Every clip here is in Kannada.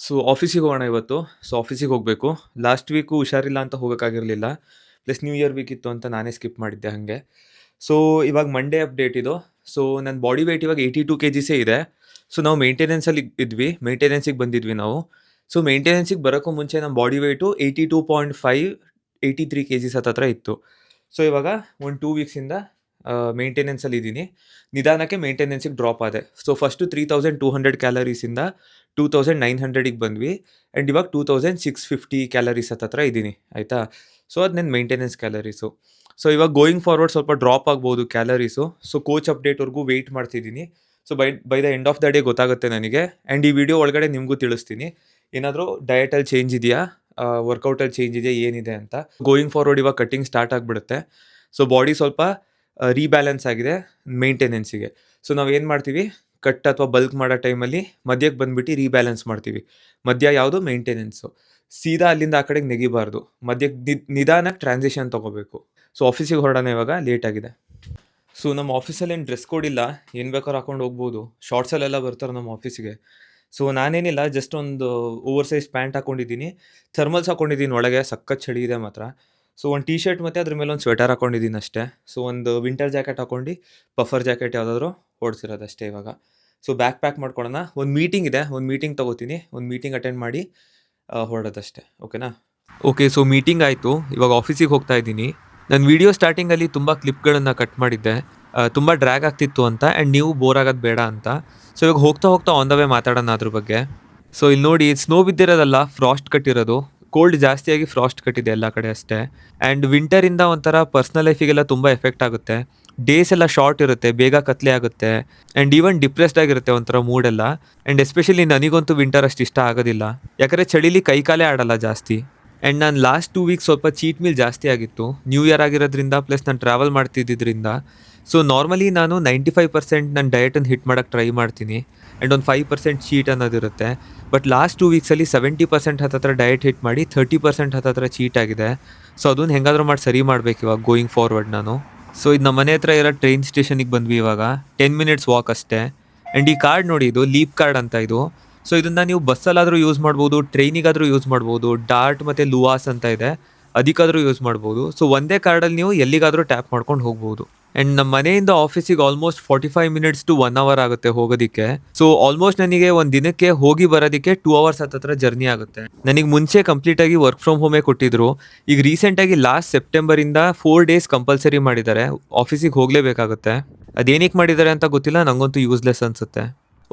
ಸೊ ಆಫೀಸಿಗೆ ಹೋಗೋಣ ಇವತ್ತು. ಸೊ ಆಫೀಸಿಗೆ ಹೋಗಬೇಕು. ಲಾಸ್ಟ್ ವೀಕು ಹುಷಾರಿಲ್ಲ ಅಂತ ಹೋಗೋಕ್ಕಾಗಿರಲಿಲ್ಲ. ಪ್ಲಸ್ ನ್ಯೂ ಇಯರ್ ವೀಕ್ ಇತ್ತು ಅಂತ ನಾನೇ ಸ್ಕಿಪ್ ಮಾಡಿದ್ದೆ ಹಾಗೆ. ಸೊ ಇವಾಗ ಮಂಡೇ ಅಪ್ಡೇಟ್ ಇದು. ಸೊ ನನ್ನ ಬಾಡಿ ವೆಯ್ಟ್ ಇವಾಗ 82 ಕೆಜಿಸೇ ಇದೆ. ಸೊ ನಾವು ಮೇಂಟೆನೆನ್ಸಲ್ಲಿ ಇದ್ವಿ. ಮೇಂಟೆನೆನ್ಸಿಗೆ ಬಂದಿದ್ವಿ ನಾವು. ಸೊ ಮೇಂಟೆನೆನ್ಸಿಗೆ ಬರೋಕ್ಕೂ ಮುಂಚೆ ನಮ್ಮ ಬಾಡಿ ವೆಯ್ಟು 82.5, 83 ಕೆಜಿಸ್ ಹತ್ತತ್ರ ಇತ್ತು. ಸೊ ಇವಾಗ ಒಂದು 2 ವೀಕ್ಸಿಂದ ಮೇಂಟೆನೆನ್ಸಲ್ಲಿ ಇದ್ದೀನಿ. ನಿಧಾನಕ್ಕೆ ಮೇಂಟೆನೆನ್ಸಿಗೆ ಡ್ರಾಪ್ ಆದೆ. ಸೊ ಫಸ್ಟು 3200 ಕ್ಯಾಲರೀಸಿಂದ 2900ಗೆ ಬಂದ್ವಿ. ಆ್ಯಂಡ್ ಇವಾಗ 2650 ಕ್ಯಾಲರೀಸ್ ಹತ್ತತ್ರ ಇದ್ದೀನಿ, ಆಯಿತಾ. ಸೊ ಅದು ನನ್ನ ಮೇಂಟೆನೆನ್ಸ್ ಕ್ಯಾಲರೀಸು. ಸೊ ಇವಾಗ ಗೋಯಿಂಗ್ ಫಾರ್ವರ್ಡ್ ಸ್ವಲ್ಪ ಡ್ರಾಪ್ ಆಗ್ಬೋದು ಕ್ಯಾಲರೀಸು. ಸೊ ಕೋಚ್ ಅಪ್ಡೇಟ್ವರೆಗೂ ವೆಯ್ಟ್ ಮಾಡ್ತಿದ್ದೀನಿ. So by the end of the day ಗೊತ್ತಾಗುತ್ತೆ ನನಗೆ. ಆ್ಯಂಡ್ ಈ ವಿಡಿಯೋ ಒಳಗಡೆ ನಿಮಗೂ ತಿಳಿಸ್ತೀನಿ ಏನಾದರೂ ಡಯಟಲ್ಲಿ ಚೇಂಜ್ ಇದೆಯಾ, ವರ್ಕೌಟಲ್ಲಿ ಚೇಂಜ್ ಇದೆಯಾ, ಏನಿದೆ ಅಂತ. ಗೋಯಿಂಗ್ ಫಾರ್ವರ್ಡ್ ಇವಾಗ ಕಟ್ಟಿಂಗ್ ಸ್ಟಾರ್ಟ್ ಆಗಿಬಿಡುತ್ತೆ. ಸೊ ಬಾಡಿ ಸ್ವಲ್ಪ ರೀಬ್ಯಾಲೆನ್ಸ್ ಆಗಿದೆ ಮೇಂಟೆನೆನ್ಸಿಗೆ. ಸೊ ನಾವು ಏನು ಮಾಡ್ತೀವಿ, ಕಟ್ ಅಥವಾ ಬಲ್ಕ್ ಮಾಡೋ ಟೈಮಲ್ಲಿ ಮಧ್ಯಕ್ಕೆ ಬಂದುಬಿಟ್ಟು ರೀಬ್ಯಾಲೆನ್ಸ್ ಮಾಡ್ತೀವಿ. ಮಧ್ಯ ಯಾವುದು, ಮೇಂಟೆನೆನ್ಸು. ಸೀದಾ ಅಲ್ಲಿಂದ ಆ ಕಡೆಗೆ ನೆಗಿಬಾರ್ದು, ಮಧ್ಯಕ್ಕೆ ನಿಧಾನಕ್ಕೆ ಟ್ರಾನ್ಸಿಷನ್ ತೊಗೋಬೇಕು. ಸೊ ಆಫೀಸಿಗೆ ಹೊರಡೋಣ, ಇವಾಗ ಲೇಟ್ ಆಗಿದೆ. ಸೊ ನಮ್ಮ ಆಫೀಸಲ್ಲಿ ಏನು ಡ್ರೆಸ್ ಕೋಡ್ ಇಲ್ಲ, ಏನು ಬೇಕಾದ್ರೂ ಹಾಕೊಂಡು ಹೋಗ್ಬೋದು. ಶಾರ್ಟ್ಸಲ್ಲೆಲ್ಲ ಬರ್ತಾರೆ ನಮ್ಮ ಆಫೀಸಿಗೆ. ಸೊ ನಾನೇನಿಲ್ಲ, ಜಸ್ಟ್ ಒಂದು ಓವರ್ ಸೈಜ್ ಪ್ಯಾಂಟ್ ಹಾಕ್ಕೊಂಡಿದ್ದೀನಿ, ಥರ್ಮಲ್ಸ್ ಹಾಕ್ಕೊಂಡಿದ್ದೀನಿ ಒಳಗೆ, ಸಖತ್ ಚಳಿ ಇದೆ ಮಾತ್ರ. ಸೊ ಒಂದು ಟೀ ಶರ್ಟ್ ಮತ್ತು ಅದ್ರ ಮೇಲೆ ಒಂದು ಸ್ವೆಟರ್ ಹಾಕ್ಕೊಂಡಿದ್ದೀನಿ ಅಷ್ಟೇ. ಸೊ ಒಂದು ವಿಂಟರ್ ಜಾಕೆಟ್ ಹಾಕ್ಕೊಂಡು ಪಫರ್ ಜಾಕೆಟ್ ಯಾವುದಾದ್ರೂ ಹೊಡ್ಸಿರೋದಷ್ಟೇ ಇವಾಗ. ಸೊ ಬ್ಯಾಗ್ ಪ್ಯಾಕ್ ಮಾಡ್ಕೊಳ್ಳೋಣ. ಒಂದು ಮೀಟಿಂಗ್ ಇದೆ, ಒಂದು ಮೀಟಿಂಗ್ ತೊಗೋತೀನಿ, ಒಂದು ಮೀಟಿಂಗ್ ಅಟೆಂಡ್ ಮಾಡಿ ಹೊರಡೋದಷ್ಟೇ, ಓಕೆನಾ. ಓಕೆ, ಸೊ ಮೀಟಿಂಗ್ ಆಯಿತು, ಇವಾಗ ಆಫೀಸಿಗೆ ಹೋಗ್ತಾ ಇದ್ದೀನಿ. ನಾನು ವಿಡಿಯೋ ಸ್ಟಾರ್ಟಿಂಗಲ್ಲಿ ತುಂಬ ಕ್ಲಿಪ್ಗಳನ್ನು ಕಟ್ ಮಾಡಿದ್ದೆ, ತುಂಬ ಡ್ರ್ಯಾಗ್ ಆಗ್ತಿತ್ತು ಅಂತ, ಆ್ಯಂಡ್ ನೀವು ಬೋರ್ ಆಗೋದು ಬೇಡ ಅಂತ. ಸೊ ಇವಾಗ ಹೋಗ್ತಾ ಹೋಗ್ತಾ ಆನ್ ದ ವೇ ಮಾತಾಡೋಣ ಅದ್ರ ಬಗ್ಗೆ. ಸೊ ಇಲ್ಲಿ ನೋಡಿ, ಸ್ನೋ ಬಿದ್ದಿರೋದಲ್ಲ, ಫ್ರಾಸ್ಟ್ ಕಟ್ಟಿರೋದು. ಕೋಲ್ಡ್ ಜಾಸ್ತಿಯಾಗಿ ಫ್ರಾಸ್ಟ್ ಕಟ್ಟಿದೆ ಎಲ್ಲ ಕಡೆ ಅಷ್ಟೇ. ಆ್ಯಂಡ್ ವಿಂಟರಿಂದ ಒಂಥರ ಪರ್ಸ್ನಲ್ ಲೈಫಿಗೆಲ್ಲ ತುಂಬ ಎಫೆಕ್ಟ್ ಆಗುತ್ತೆ. ಡೇಸ್ ಎಲ್ಲ ಶಾರ್ಟ್ ಇರುತ್ತೆ, ಬೇಗ ಕತ್ಲೆ ಆಗುತ್ತೆ, ಆ್ಯಂಡ್ ಈವನ್ ಡಿಪ್ರೆಸ್ಡ್ ಆಗಿರುತ್ತೆ ಒಂಥರ ಮೂಡೆಲ್ಲ. ಆ್ಯಂಡ್ ಎಸ್ಪೆಷಲಿ ನನಗಂತೂ ವಿಂಟರ್ ಅಷ್ಟು ಇಷ್ಟ ಆಗೋದಿಲ್ಲ, ಯಾಕಂದರೆ ಚಳಿಲಿ ಕೈಕಾಲೇ ಆಡಲ್ಲ ಜಾಸ್ತಿ. ಆ್ಯಂಡ್ ನಾನು ಲಾಸ್ಟ್ 2 ವೀಕ್ಸ್ ಸ್ವಲ್ಪ ಚೀಟ್ ಮೀಲ್ ಜಾಸ್ತಿ ಆಗಿತ್ತು, ನ್ಯೂ ಇಯರ್ ಆಗಿರೋದ್ರಿಂದ, ಪ್ಲಸ್ ನಾನು ಟ್ರಾವೆಲ್ ಮಾಡ್ತಿದ್ದರಿಂದ. ಸೊ ನಾರ್ಮಲಿ ನಾನು 95% ನನ್ನ ಡಯಟನ್ನು ಹಿಟ್ ಮಾಡೋಕ್ಕೆ ಟ್ರೈ ಮಾಡ್ತೀನಿ, ಆ್ಯಂಡ್ ಒಂದು 5% ಚೀಟ್ ಅನ್ನೋದಿರುತ್ತೆ. ಬಟ್ ಲಾಸ್ಟ್ 2 ವೀಕ್ಸಲ್ಲಿ 70% ಹತ್ತತ್ರ ಡಯಟ್ ಹಿಟ್ ಮಾಡಿ 30% ಹತ್ತತ್ರ ಚೀಟ್ ಆಗಿದೆ. ಸೊ ಅದನ್ನು ಹೆಂಗಾದ್ರೂ ಮಾಡಿ ಸರಿ ಮಾಡಬೇಕು ಇವಾಗ ಗೋಯಿಂಗ್ ಫಾರ್ವರ್ಡ್ ನಾನು. ಸೊ ಇದು ನಮ್ಮ ಮನೆ ಹತ್ರ ಇರೋ ಟ್ರೈನ್ ಸ್ಟೇಷನಿಗೆ ಬಂದ್ವಿ ಇವಾಗ. 10 ಮಿನಿಟ್ಸ್ ವಾಕ್ ಅಷ್ಟೇ. ಆ್ಯಂಡ್ ಈ ಕಾರ್ಡ್ ನೋಡಿ, ಇದು ಲೀಪ್ ಕಾರ್ಡ್ ಅಂತ ಇದು. ಸೊ ಇದನ್ನು ನೀವು ಬಸ್ಸಲ್ಲಾದರೂ ಯೂಸ್ ಮಾಡ್ಬೋದು, ಟ್ರೈನಿಗಾದರೂ ಯೂಸ್ ಮಾಡ್ಬೋದು. ಡಾರ್ಟ್ ಮತ್ತು ಲುವಾಸ್ ಅಂತ ಇದೆ, ಅದಕ್ಕಾದರೂ ಯೂಸ್ ಮಾಡ್ಬೋದು. ಸೊ ಒಂದೇ ಕಾರ್ಡಲ್ಲಿ ನೀವು ಎಲ್ಲಿಗಾದರೂ ಟ್ಯಾಪ್ ಮಾಡ್ಕೊಂಡು ಹೋಗ್ಬೋದು. ಆ್ಯಂಡ್ ನಮ್ಮ ಮನೆಯಿಂದ ಆಫೀಸಿಗೆ ಆಲ್ಮೋಸ್ಟ್ 45 ಮಿನಿಟ್ಸ್ ಟು 1 ಅವರ್ ಆಗುತ್ತೆ ಹೋಗೋದಕ್ಕೆ. ಸೊ ಆಲ್ಮೋಸ್ಟ್ ನನಗೆ ಒಂದು ದಿನಕ್ಕೆ ಹೋಗಿ ಬರೋದಕ್ಕೆ 2 ಅವರ್ಸ್ ಹತ್ತತ್ರ ಜರ್ನಿ ಆಗುತ್ತೆ. ನನಗೆ ಮುಂಚೆ ಕಂಪ್ಲೀಟಾಗಿ ವರ್ಕ್ ಫ್ರಮ್ ಹೋಮೇ ಕೊಟ್ಟಿದ್ರು. ಈಗ ರೀಸೆಂಟಾಗಿ ಲಾಸ್ಟ್ ಸೆಪ್ಟೆಂಬರಿಂದ 4 ಡೇಸ್ ಕಂಪಲ್ಸರಿ ಮಾಡಿದ್ದಾರೆ, ಆಫೀಸಿಗೆ ಹೋಗಲೇಬೇಕಾಗುತ್ತೆ. ಅದೇನಕ್ಕೆ ಮಾಡಿದ್ದಾರೆ ಅಂತ ಗೊತ್ತಿಲ್ಲ, ನನಗಂತೂ ಯೂಸ್ಲೆಸ್ ಅನಿಸುತ್ತೆ.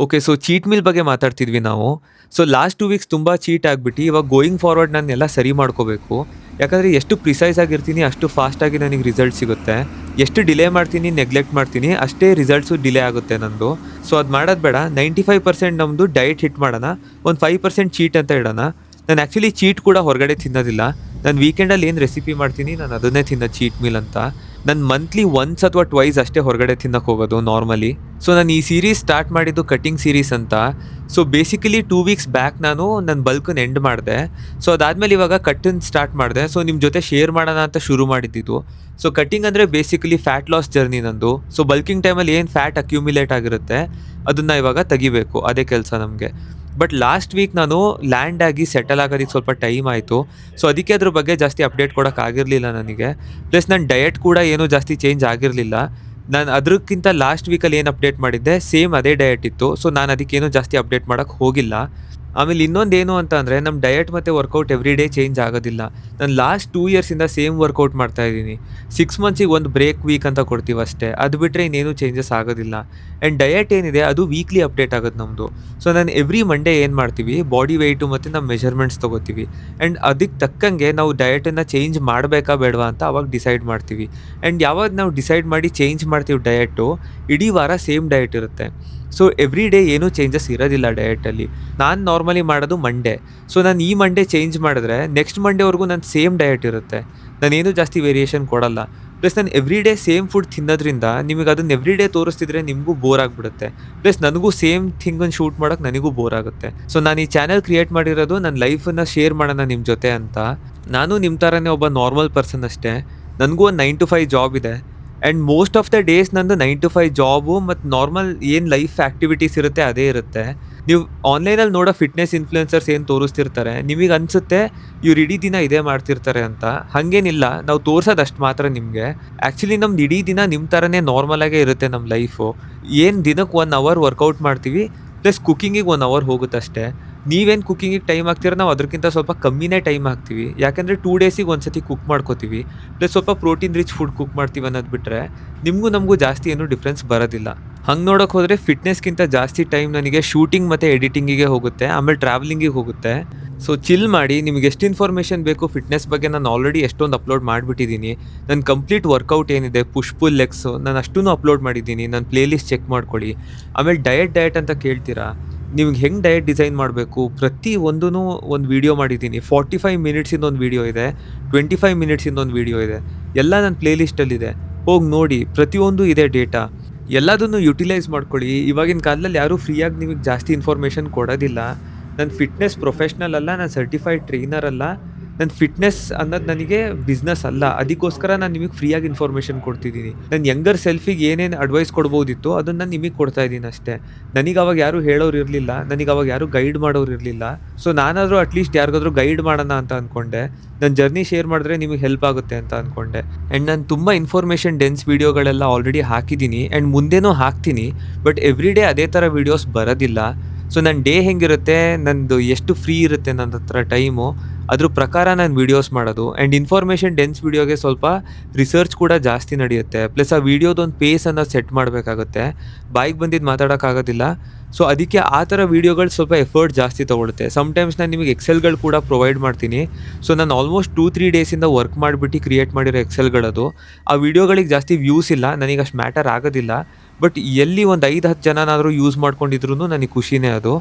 ಓಕೆ, ಸೊ ಚೀಟ್ ಮೀಲ್ ಬಗ್ಗೆ ಮಾತಾಡ್ತಿದ್ವಿ ನಾವು. ಸೊ ಲಾಸ್ಟ್ 2 ವೀಕ್ಸ್ ತುಂಬ ಚೀಟ್ ಆಗಿಬಿಟ್ಟು ಇವಾಗ ಗೋಯಿಂಗ್ ಫಾರ್ವರ್ಡ್ ನಾನೆಲ್ಲ ಸರಿ ಮಾಡ್ಕೋಬೇಕು. ಯಾಕಂದರೆ ಎಷ್ಟು ಪ್ರಿಸೈಸ್ ಆಗಿರ್ತೀನಿ ಅಷ್ಟು ಫಾಸ್ಟಾಗಿ ನನಗೆ ರಿಸಲ್ಟ್ ಸಿಗುತ್ತೆ. ಎಷ್ಟು ಡಿಲೇ ಮಾಡ್ತೀನಿ, ನೆಗ್ಲೆಕ್ಟ್ ಮಾಡ್ತೀನಿ, ಅಷ್ಟೇ ರಿಸಲ್ಟ್ಸು ಡಿಲೇ ಆಗುತ್ತೆ ನಂದು. ಸೊ ಅದು ಮಾಡೋದು ಬೇಡ. 95% ನಮ್ಮದು ಡಯಟ್ ಹಿಟ್ ಮಾಡೋಣ, ಒಂದು 5% ಚೀಟ್ ಅಂತ ಇಡೋಣ. ನಾನು ಆ್ಯಕ್ಚುಲಿ ಚೀಟ್ ಕೂಡ ಹೊರಗಡೆ ತಿನ್ನೋದಿಲ್ಲ. ನಾನು ವೀಕೆಂಡಲ್ಲಿ ಏನು ರೆಸಿಪಿ ಮಾಡ್ತೀನಿ ನಾನು ಅದನ್ನೇ ತಿನ್ನೋದು ಚೀಟ್ ಮೀಲ್ ಅಂತ. ನಾನು ಮಂತ್ಲಿ ಒನ್ಸ್ ಅಥವಾ ಟ್ವೈಸ್ ಅಷ್ಟೇ ಹೊರಗಡೆ ತಿನ್ನೋಕೆ ಹೋಗೋದು ನಾರ್ಮಲಿ. ಸೊ ನಾನು ಈ ಸೀರೀಸ್ ಸ್ಟಾರ್ಟ್ ಮಾಡಿದ್ದು ಕಟ್ಟಿಂಗ್ ಸೀರೀಸ್ ಅಂತ. ಸೊ ಬೇಸಿಕಲಿ 2 ವೀಕ್ಸ್ ಬ್ಯಾಕ್ ನಾನು ನನ್ನ ಬಲ್ಕನ್ನು ಎಂಡ್ ಮಾಡಿದೆ. ಸೊ ಅದಾದಮೇಲೆ ಇವಾಗ ಕಟ್ಟನ್ನು ಸ್ಟಾರ್ಟ್ ಮಾಡಿದೆ. ಸೊ ನಿಮ್ಮ ಜೊತೆ ಶೇರ್ ಮಾಡೋಣ ಅಂತ ಶುರು ಮಾಡಿದ್ದು. ಸೊ ಕಟ್ಟಿಂಗ್ ಅಂದರೆ ಬೇಸಿಕಲಿ ಫ್ಯಾಟ್ ಲಾಸ್ ಜರ್ನಿ ನಂದು. ಸೊ ಬಲ್ಕಿಂಗ್ ಟೈಮಲ್ಲಿ ಏನು ಫ್ಯಾಟ್ ಅಕ್ಯುಮಿಲೇಟ್ ಆಗಿರುತ್ತೆ ಅದನ್ನು ಇವಾಗ ತೆಗಿಬೇಕು, ಅದೇ ಕೆಲಸ ನಮಗೆ. ಬಟ್ ಲಾಸ್ಟ್ ವೀಕ್ ನಾನು ಲ್ಯಾಂಡ್ ಆಗಿ ಸೆಟಲ್ ಆಗೋದಕ್ಕೆ ಸ್ವಲ್ಪ ಟೈಮ್ ಆಯಿತು. ಸೊ ಅದಕ್ಕೆ ಅದ್ರ ಬಗ್ಗೆ ಜಾಸ್ತಿ ಅಪ್ಡೇಟ್ ಕೊಡೋಕ್ಕಾಗಿರಲಿಲ್ಲ ನನಗೆ. ಪ್ಲಸ್ ನನ್ನ ಡಯಟ್ ಕೂಡ ಏನೂ ಜಾಸ್ತಿ ಚೇಂಜ್ ಆಗಿರಲಿಲ್ಲ. ನಾನು ಅದಕ್ಕಿಂತ ಲಾಸ್ಟ್ ವೀಕಲ್ಲಿ ಏನು ಅಪ್ಡೇಟ್ ಮಾಡಿದ್ದೆ ಸೇಮ್ ಅದೇ ಡಯಟ್ ಇತ್ತು. ಸೊ ನಾನು ಅದಕ್ಕೇನು ಜಾಸ್ತಿ ಅಪ್ಡೇಟ್ ಮಾಡೋಕ್ಕೆ ಹೋಗಿಲ್ಲ. ಆಮೇಲೆ ಇನ್ನೊಂದೇನು ಅಂತ ಅಂದರೆ, ನಮ್ಮ ಡಯಟ್ ಮತ್ತು ವರ್ಕೌಟ್ ಎವ್ರಿ ಡೇ ಚೇಂಜ್ ಆಗೋದಿಲ್ಲ. ನಾನು ಲಾಸ್ಟ್ 2 ಇಯರ್ಸಿಂದ ಸೇಮ್ ವರ್ಕೌಟ್ ಮಾಡ್ತಾಯಿದ್ದೀನಿ. 6 ಮಂತ್ಸಿಗೆ ಒಂದು ಬ್ರೇಕ್ ವೀಕ್ ಅಂತ ಕೊಡ್ತೀವಿ ಅಷ್ಟೇ, ಅದು ಬಿಟ್ಟರೆ ಇನ್ನೇನು ಚೇಂಜಸ್ ಆಗೋದಿಲ್ಲ. ಆ್ಯಂಡ್ ಡಯಟ್ ಏನಿದೆ ಅದು ವೀಕ್ಲಿ ಅಪ್ಡೇಟ್ ಆಗೋದು ನಮ್ಮದು. ಸೊ ನಾನು ಎವ್ರಿ ಮಂಡೇ ಏನು ಮಾಡ್ತೀವಿ, ಬಾಡಿ ವೆಯ್ಟು ಮತ್ತು ನಮ್ಮ ಮೆಷರ್ಮೆಂಟ್ಸ್ ತೊಗೋತೀವಿ. ಆ್ಯಂಡ್ ಅದಕ್ಕೆ ತಕ್ಕಂಗೆ ನಾವು ಡಯಟನ್ನು ಚೇಂಜ್ ಮಾಡಬೇಕಾ ಬೇಡವಾ ಅಂತ ಅವಾಗ ಡಿಸೈಡ್ ಮಾಡ್ತೀವಿ. ಆ್ಯಂಡ್ ಯಾವಾಗ ನಾವು ಡಿಸೈಡ್ ಮಾಡಿ ಚೇಂಜ್ ಮಾಡ್ತೀವಿ ಡಯಟು, ಇಡೀ ವಾರ ಸೇಮ್ ಡಯಟ್ ಇರುತ್ತೆ. ಸೊ ಎವ್ರಿ ಡೇ ಏನೂ ಚೇಂಜಸ್ ಇರೋದಿಲ್ಲ ಡಯಟಲ್ಲಿ. ನಾನು ನಾರ್ಮಲಿ ಮಾಡೋದು ಮಂಡೇ. ಸೊ ನಾನು ಈ ಮಂಡೇ ಚೇಂಜ್ ಮಾಡಿದ್ರೆ ನೆಕ್ಸ್ಟ್ ಮಂಡೇವರೆಗೂ ನನ್ನ ಸೇಮ್ ಡಯಟ್ ಇರುತ್ತೆ, ನಾನೇನು ಜಾಸ್ತಿ ವೇರಿಯೇಷನ್ ಕೊಡಲ್ಲ. ಪ್ಲಸ್ ನಾನು ಎವ್ರಿ ಡೇ ಸೇಮ್ ಫುಡ್ ತಿನ್ನೋದ್ರಿಂದ ನಿಮಗೆ ಅದನ್ನು ಎವ್ರಿ ಡೇ ತೋರಿಸ್ತಿದ್ರೆ ನಿಮಗೂ ಬೋರ್ ಆಗಿಬಿಡುತ್ತೆ. ಪ್ಲಸ್ ನನಗೂ ಸೇಮ್ ಥಿಂಗನ್ನು ಶೂಟ್ ಮಾಡೋಕ್ಕೆ ನನಗೂ ಬೋರ್ ಆಗುತ್ತೆ. ಸೊ ನಾನು ಈ ಚಾನಲ್ ಕ್ರಿಯೇಟ್ ಮಾಡಿರೋದು ನನ್ನ ಲೈಫನ್ನು ಶೇರ್ ಮಾಡೋಣ ನಿಮ್ಮ ಜೊತೆ ಅಂತ. ನಾನು ನಿಮ್ಮ ಥರನೇ ಒಬ್ಬ ನಾರ್ಮಲ್ ಪರ್ಸನ್ ಅಷ್ಟೇ. ನನಗೂ ಒಂದು 9 to 5 ಜಾಬ್ ಇದೆ. And most of the days ನಂದು 9 to 5 ಜಾಬು ಮತ್ತು ನಾರ್ಮಲ್ ಏನು ಲೈಫ್ ಆ್ಯಕ್ಟಿವಿಟೀಸ್ ಇರುತ್ತೆ ಅದೇ ಇರುತ್ತೆ. ನೀವು ಆನ್‌ಲೈನಲ್ಲಿ ನೋಡೋ ಫಿಟ್ನೆಸ್ ಇನ್‌ಫ್ಲುಯೆನ್ಸರ್ಸ್ ಏನು ತೋರಿಸ್ತಿರ್ತಾರೆ, ನಿಮಗೆ ಅನ್ಸುತ್ತೆ ಇವ್ರು ಇಡೀ ದಿನ ಇದೇ ಮಾಡ್ತಿರ್ತಾರೆ ಅಂತ. ಹಂಗೇನಿಲ್ಲ. ನಾವು ತೋರ್ಸೋದು ಅಷ್ಟು ಮಾತ್ರ ನಿಮ್ಗೆ. ಆ್ಯಕ್ಚುಲಿ ನಮ್ದು ಇಡೀ ದಿನ ನಿಮ್ಮ ಥರನೇ ನಾರ್ಮಲ್ ಆಗೇ ಇರುತ್ತೆ ನಮ್ಮ ಲೈಫು. ಏನು ದಿನಕ್ಕೆ 1 ಅವರ್ ವರ್ಕೌಟ್ ಮಾಡ್ತೀವಿ, ಪ್ಲಸ್ ಕುಕಿಂಗಿಗೆ 1 ಅವರ್ ಹೋಗುತ್ತಷ್ಟೇ. ನೀವೇನು ಕುಕಿಂಗಿಗೆ ಟೈಮ್ ಹಾಕ್ತೀರ, ನಾವು ಅದಕ್ಕಿಂತ ಸ್ವಲ್ಪ ಕಮ್ಮಿನೇ ಟೈಮ್ ಹಾಕ್ತೀವಿ. ಯಾಕಂದರೆ 2 ಡೇಸಿಗೆ ಒಂದ್ಸತಿ ಕುಕ್ ಮಾಡ್ಕೋತೀವಿ. ಪ್ಲಸ್ ಸ್ವಲ್ಪ ಪ್ರೋಟೀನ್ ರಿಚ್ ಫುಡ್ ಕುಕ್ ಮಾಡ್ತೀವಿ ಅನ್ನೋದು ಬಿಟ್ಟರೆ, ನಿಮಗೂ ನಮಗೂ ಜಾಸ್ತಿ ಏನೂ ಡಿಫ್ರೆನ್ಸ್ ಬರೋದಿಲ್ಲ. ಹಂಗೆ ನೋಡೋಕೆ ಹೋದರೆ ಫಿಟ್ನೆಸ್‌ಗಿಂತ ಜಾಸ್ತಿ ಟೈಮ್ ನನಗೆ ಶೂಟಿಂಗ್ ಮತ್ತು ಎಡಿಟಿಂಗಿಗೆ ಹೋಗುತ್ತೆ. ಆಮೇಲೆ ಟ್ರಾವೆಲಿಂಗಿಗೆ ಹೋಗುತ್ತೆ. ಸೊ ಚಿಲ್ ಮಾಡಿ. ನಿಮ್ಗೆ ಎಷ್ಟು ಇನ್ಫಾರ್ಮೇಷನ್ ಬೇಕು ಫಿಟ್ನೆಸ್ ಬಗ್ಗೆ ನಾನು ಆಲ್ರೆಡಿ ಎಷ್ಟೊಂದು ಅಪ್ಲೋಡ್ ಮಾಡಿಬಿಟ್ಟಿದ್ದೀನಿ. ನನ್ನ ಕಂಪ್ಲೀಟ್ ವರ್ಕೌಟ್ ಏನಿದೆ ಪುಷ್ ಪುಲ್ ಲೆಗ್ಸು ನಾನು ಅಷ್ಟನ್ನೂ ಅಪ್ಲೋಡ್ ಮಾಡಿದ್ದೀನಿ. ನನ್ನ ಪ್ಲೇ ಲಿಸ್ಟ್ ಚೆಕ್ ಮಾಡ್ಕೊಳ್ಳಿ. ಆಮೇಲೆ ಡಯಟ್ ಅಂತ ಕೇಳ್ತೀರಾ. ನಿಮ್ಗೆ ಹೆಂಗೆ ಡಯಟ್ ಡಿಸೈನ್ ಮಾಡಬೇಕು ಪ್ರತಿ ಒಂದೂ ಒಂದು ವೀಡಿಯೋ ಮಾಡಿದ್ದೀನಿ. 45 ಮಿನಿಟ್ಸಿಂದ ಒಂದು ವೀಡಿಯೋ ಇದೆ, 25 ಮಿನಿಟ್ಸಿಂದ ಒಂದು ವೀಡಿಯೋ ಇದೆ. ಎಲ್ಲ ನನ್ನ ಪ್ಲೇ ಲಿಸ್ಟಲ್ಲಿದೆ. ಹೋಗಿ ನೋಡಿ. ಪ್ರತಿಯೊಂದು ಇದೆ ಡೇಟಾ. ಎಲ್ಲದನ್ನು ಯುಟಿಲೈಸ್ ಮಾಡ್ಕೊಳ್ಳಿ. ಇವಾಗಿನ ಕಾಲದಲ್ಲಿ ಯಾರೂ ಫ್ರೀಯಾಗಿ ನಿಮಗೆ ಜಾಸ್ತಿ ಇನ್ಫಾರ್ಮೇಷನ್ ಕೊಡೋದಿಲ್ಲ. ನಾನು ಫಿಟ್ನೆಸ್ ಪ್ರೊಫೆಷ್ನಲ್ ಅಲ್ಲ, ನಾನು ಸರ್ಟಿಫೈಡ್ ಟ್ರೈನರ್ ಅಲ್ಲ. ನನ್ನ ಫಿಟ್ನೆಸ್ ಅನ್ನೋದು ನನಗೆ ಬಿಸ್ನೆಸ್ ಅಲ್ಲ. ಅದಕ್ಕೋಸ್ಕರ ನಾನು ನಿಮಗೆ ಫ್ರೀಯಾಗಿ ಇನ್ಫಾರ್ಮೇಷನ್ ಕೊಡ್ತಿದ್ದೀನಿ. ನಾನು ಯಂಗರ್ ಸೆಲ್ಫಿಗೆ ಏನೇನು ಅಡ್ವೈಸ್ ಕೊಡ್ಬೋದಿತ್ತು ಅದನ್ನು ನಾನು ನಿಮಗೆ ಕೊಡ್ತಾ ಇದ್ದೀನಿ ಅಷ್ಟೇ. ನನಗೆ ಅವಾಗ ಯಾರೂ ಹೇಳೋರು ಇರಲಿಲ್ಲ. ನನಗೆ ಅವಾಗ ಯಾರೂ ಗೈಡ್ ಮಾಡೋರು ಇರಲಿಲ್ಲ. ಸೊ ನಾನಾದರೂ ಅಟ್ಲೀಸ್ಟ್ ಯಾರಿಗಾದ್ರೂ ಗೈಡ್ ಮಾಡೋಣ ಅಂತ ಅಂದ್ಕೊಂಡೆ. ನನ್ನ ಜರ್ನಿ ಶೇರ್ ಮಾಡಿದ್ರೆ ನಿಮಗೆ ಹೆಲ್ಪ್ ಆಗುತ್ತೆ ಅಂತ ಅಂದ್ಕೊಂಡೆ. ಆ್ಯಂಡ್ ನಾನು ತುಂಬ ಇನ್ಫಾರ್ಮೇಷನ್ ಡೆನ್ಸ್ ವೀಡಿಯೋಗಳೆಲ್ಲ ಆಲ್ರೆಡಿ ಹಾಕಿದ್ದೀನಿ ಆ್ಯಂಡ್ ಮುಂದೆನೂ ಹಾಕ್ತೀನಿ. ಬಟ್ ಎವ್ರಿ ಡೇ ಅದೇ ಥರ ವೀಡಿಯೋಸ್ ಬರೋದಿಲ್ಲ. ಸೊ ನನ್ನ ಡೇ ಹೆಂಗಿರುತ್ತೆ, ನಂದು ಎಷ್ಟು ಫ್ರೀ ಇರುತ್ತೆ ನನ್ನ ಹತ್ರ ಟೈಮು, ಅದ್ರ ಪ್ರಕಾರ ನಾನು ವೀಡಿಯೋಸ್ ಮಾಡೋದು. ಆ್ಯಂಡ್ ಇನ್ಫಾರ್ಮೇಷನ್ ಡೆನ್ಸ್ ವೀಡಿಯೋಗೆ ಸ್ವಲ್ಪ ರಿಸರ್ಚ್ ಕೂಡ ಜಾಸ್ತಿ ನಡೆಯುತ್ತೆ. ಪ್ಲಸ್ ಆ ವೀಡಿಯೋದೊಂದು ಪೇಸನ್ನು ಸೆಟ್ ಮಾಡಬೇಕಾಗುತ್ತೆ. ಬಾಯಿಗೆ ಬಂದಿದ್ದು ಮಾತಾಡೋಕ್ಕಾಗೋದಿಲ್ಲ. ಸೊ ಅದಕ್ಕೆ ಆ ಥರ ವೀಡಿಯೋಗಳು ಸ್ವಲ್ಪ ಎಫರ್ಟ್ ಜಾಸ್ತಿ ತೊಗೊಳುತ್ತೆ. ಸಮ್ಟೈಮ್ಸ್ ನಾನು ನಿಮಗೆ ಎಕ್ಸೆಲ್ಗಳು ಕೂಡ ಪ್ರೊವೈಡ್ ಮಾಡ್ತೀನಿ. ಸೊ ನಾನು ಆಲ್ಮೋಸ್ಟ್ 2-3 ಡೇಸಿಂದ ವರ್ಕ್ ಮಾಡಿಬಿಟ್ಟು ಕ್ರಿಯೇಟ್ ಮಾಡಿರೋ ಎಕ್ಸೆಲ್ಗಳದು. ಆ ವೀಡಿಯೋಗಳಿಗೆ ಜಾಸ್ತಿ ವ್ಯೂಸ್ ಇಲ್ಲ, ನನಗೆ ಅಷ್ಟು ಮ್ಯಾಟರ್ ಆಗೋದಿಲ್ಲ. ಬಟ್ ಎಲ್ಲಿ ಒಂದು 5-10 ಜನನಾದರೂ ಯೂಸ್ ಮಾಡ್ಕೊಂಡಿದ್ರು ನನಗೆ ಖುಷಿನೇ ಅದು.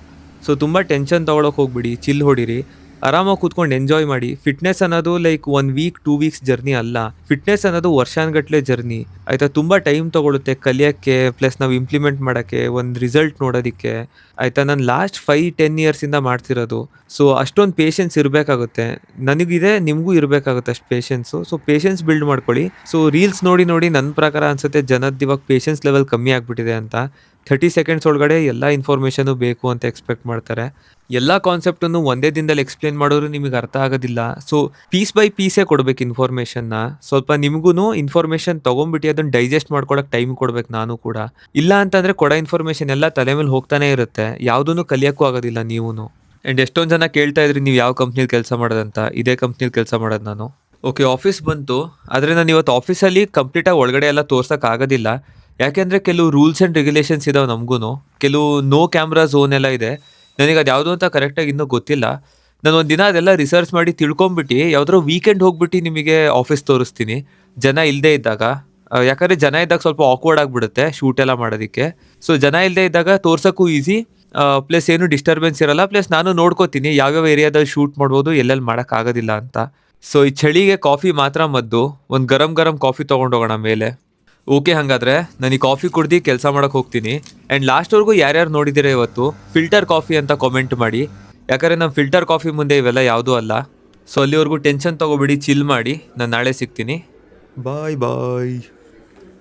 ಸೊ ತುಂಬ ಟೆನ್ಷನ್ ತೊಗೊಳಕ್ಕೆ ಹೋಗ್ಬಿಡಿ, ಚಿಲ್ ಹೊಡೀರಿ. ಆರಾಮಾಗಿ ಕೂತ್ಕೊಂಡು ಎಂಜಾಯ್ ಮಾಡಿ. ಫಿಟ್ನೆಸ್ ಅನ್ನೋದು ಲೈಕ್ 1 ವೀಕ್ 2 ವೀಕ್ಸ್ ಜರ್ನಿ ಅಲ್ಲ. ಫಿಟ್ನೆಸ್ ಅನ್ನೋದು ವರ್ಷಾನುಗಟ್ಲೆ ಜರ್ನಿ ಆಯಿತಾ. ತುಂಬ ಟೈಮ್ ತೊಗೊಳುತ್ತೆ ಕಲಿಯೋಕ್ಕೆ, ಪ್ಲಸ್ ನಾವು ಇಂಪ್ಲಿಮೆಂಟ್ ಮಾಡೋಕ್ಕೆ, ಒಂದು ರಿಸಲ್ಟ್ ನೋಡೋದಕ್ಕೆ ಆಯಿತಾ. ನಾನು ಲಾಸ್ಟ್ 5-10 ಇಯರ್ಸಿಂದ ಮಾಡ್ತಿರೋದು. ಸೊ ಅಷ್ಟೊಂದು ಪೇಷನ್ಸ್ ಇರಬೇಕಾಗುತ್ತೆ. ನನಗಿದೆ, ನಿಮಗೂ ಇರಬೇಕಾಗುತ್ತೆ ಅಷ್ಟು ಪೇಷನ್ಸು. ಸೊ ಪೇಷನ್ಸ್ ಬಿಲ್ಡ್ ಮಾಡ್ಕೊಳ್ಳಿ. ಸೊ ರೀಲ್ಸ್ ನೋಡಿ ನನ್ನ ಪ್ರಕಾರ ಅನಿಸುತ್ತೆ ಜನದ್ದು ಇವಾಗ ಪೇಷನ್ಸ್ ಲೆವೆಲ್ ಕಮ್ಮಿ ಆಗಿಬಿಟ್ಟಿದೆ ಅಂತ. 30 ಸೆಕೆಂಡ್ಸ್ ಒಳಗಡೆ ಎಲ್ಲ ಇನ್ಫಾರ್ಮೇಷನು ಬೇಕು ಅಂತ ಎಕ್ಸ್ಪೆಕ್ಟ್ ಮಾಡ್ತಾರೆ. ಎಲ್ಲ ಕಾನ್ಸೆಪ್ಟನ್ನು ಒಂದೇ ದಿನದಲ್ಲಿ ಎಕ್ಸ್ಪ್ಲೇನ್ ಮಾಡೋರು ನಿಮಗೆ ಅರ್ಥ ಆಗೋದಿಲ್ಲ. ಸೊ ಪೀಸ್ ಬೈ ಪೀಸೇ ಕೊಡ್ಬೇಕು ಇನ್ಫಾರ್ಮೇಷನ್ನ. ಸ್ವಲ್ಪ ನಿಮಗೂ ಇನ್ಫಾರ್ಮೇಷನ್ ತೊಗೊಂಬಿಟ್ಟು ಅದನ್ನು ಡೈಜೆಸ್ಟ್ ಮಾಡ್ಕೊಳಕ್ಕೆ ಟೈಮ್ ಕೊಡ್ಬೇಕು ನಾನು ಕೂಡ. ಇಲ್ಲ ಅಂತಂದರೆ ಕೊಡೋ ಇನ್ಫಾರ್ಮೇಷನ್ ಎಲ್ಲ ತಲೆ ಮೇಲೆ ಹೋಗ್ತಾನೆ ಇರುತ್ತೆ. ಯಾವುದೂ ಕಲಿಯೋಕ್ಕೂ ಆಗೋದಿಲ್ಲ ನೀವೂ. ಆ್ಯಂಡ್ ಎಷ್ಟೊಂದು ಜನ ಕೇಳ್ತಾ ಇದ್ರಿ ನೀವು ಯಾವ ಕಂಪ್ನಿಲಿ ಕೆಲಸ ಮಾಡೋದಂತ. ಇದೇ ಕಂಪ್ನಿಲಿ ಕೆಲಸ ಮಾಡೋದು ನಾನು. ಓಕೆ, ಆಫೀಸ್ ಬಂತು. ಆದರೆ ನಾನು ಇವತ್ತು ಆಫೀಸಲ್ಲಿ ಕಂಪ್ಲೀಟಾಗಿ ಒಳಗಡೆ ಎಲ್ಲ ತೋರ್ಸೋಕ್ಕಾಗೋದಿಲ್ಲ. ಯಾಕೆಂದರೆ ಕೆಲವು ರೂಲ್ಸ್ ಆ್ಯಂಡ್ ರೆಗ್ಯುಲೇಷನ್ಸ್ ಇದಾವೆ ನಮಗೂ. ಕೆಲವು ನೋ ಕ್ಯಾಮ್ರಾ ಝೋನ್ ಎಲ್ಲ ಇದೆ. ನನಗೆ ಅದು ಯಾವುದು ಅಂತ ಕರೆಕ್ಟಾಗಿ ಇನ್ನೂ ಗೊತ್ತಿಲ್ಲ. ನಾನು ಒಂದು ದಿನ ಅದೆಲ್ಲ ರಿಸರ್ಚ್ ಮಾಡಿ ತಿಳ್ಕೊಂಬಿಟ್ಟು ಯಾವುದಾದ್ರು ವೀಕೆಂಡ್ ಹೋಗ್ಬಿಟ್ಟು ನಿಮಗೆ ಆಫೀಸ್ ತೋರಿಸ್ತೀನಿ, ಜನ ಇಲ್ಲದೇ ಇದ್ದಾಗ. ಯಾಕಂದರೆ ಜನ ಇದ್ದಾಗ ಸ್ವಲ್ಪ ಆಕ್ವರ್ಡ್ ಆಗಿಬಿಡುತ್ತೆ ಶೂಟ್ ಎಲ್ಲ ಮಾಡೋದಕ್ಕೆ. ಸೊ ಜನ ಇಲ್ಲದೇ ಇದ್ದಾಗ ತೋರ್ಸೋಕ್ಕೂ ಈಸಿ, ಪ್ಲಸ್ ಏನು ಡಿಸ್ಟರ್ಬೆನ್ಸ್ ಇರಲ್ಲ. ಪ್ಲಸ್ ನಾನು ನೋಡ್ಕೋತೀನಿ ಯಾವ್ಯಾವ ಏರಿಯಾದಲ್ಲಿ ಶೂಟ್ ಮಾಡ್ಬೋದು, ಎಲ್ಲೆಲ್ಲಿ ಮಾಡೋಕ್ಕಾಗೋದಿಲ್ಲ ಅಂತ. ಸೊ ಈ ಚಳಿಗೆ ಕಾಫಿ ಮಾತ್ರ ಮದ್ದು. ಒಂದು ಗರಂ ಕಾಫಿ ತೊಗೊಂಡೋಗೋಣ ಮೇಲೆ. ಓಕೆ, ಹಾಗಾದರೆ ನಾನು ಈ ಕಾಫಿ ಕುಡ್ದು ಕೆಲಸ ಮಾಡೋಕ್ಕೆ ಹೋಗ್ತೀನಿ. ಆ್ಯಂಡ್ ಲಾಸ್ಟ್ವರೆಗೂ ಯಾರ್ಯಾರು ನೋಡಿದ್ದೀರಾ ಇವತ್ತು ಫಿಲ್ಟರ್ ಕಾಫಿ ಅಂತ ಕಾಮೆಂಟ್ ಮಾಡಿ. ಯಾಕಂದರೆ ನಮ್ಮ ಫಿಲ್ಟರ್ ಕಾಫಿ ಮುಂದೆ ಇವೆಲ್ಲ ಯಾವುದೂ ಅಲ್ಲ. ಸೊ ಅಲ್ಲಿವರೆಗೂ ಟೆನ್ಷನ್ ತೊಗೊಬಿಡಿ, ಚಿಲ್ ಮಾಡಿ. ನಾನು ನಾಳೆ ಸಿಗ್ತೀನಿ. ಬಾಯ್ ಬಾಯ್.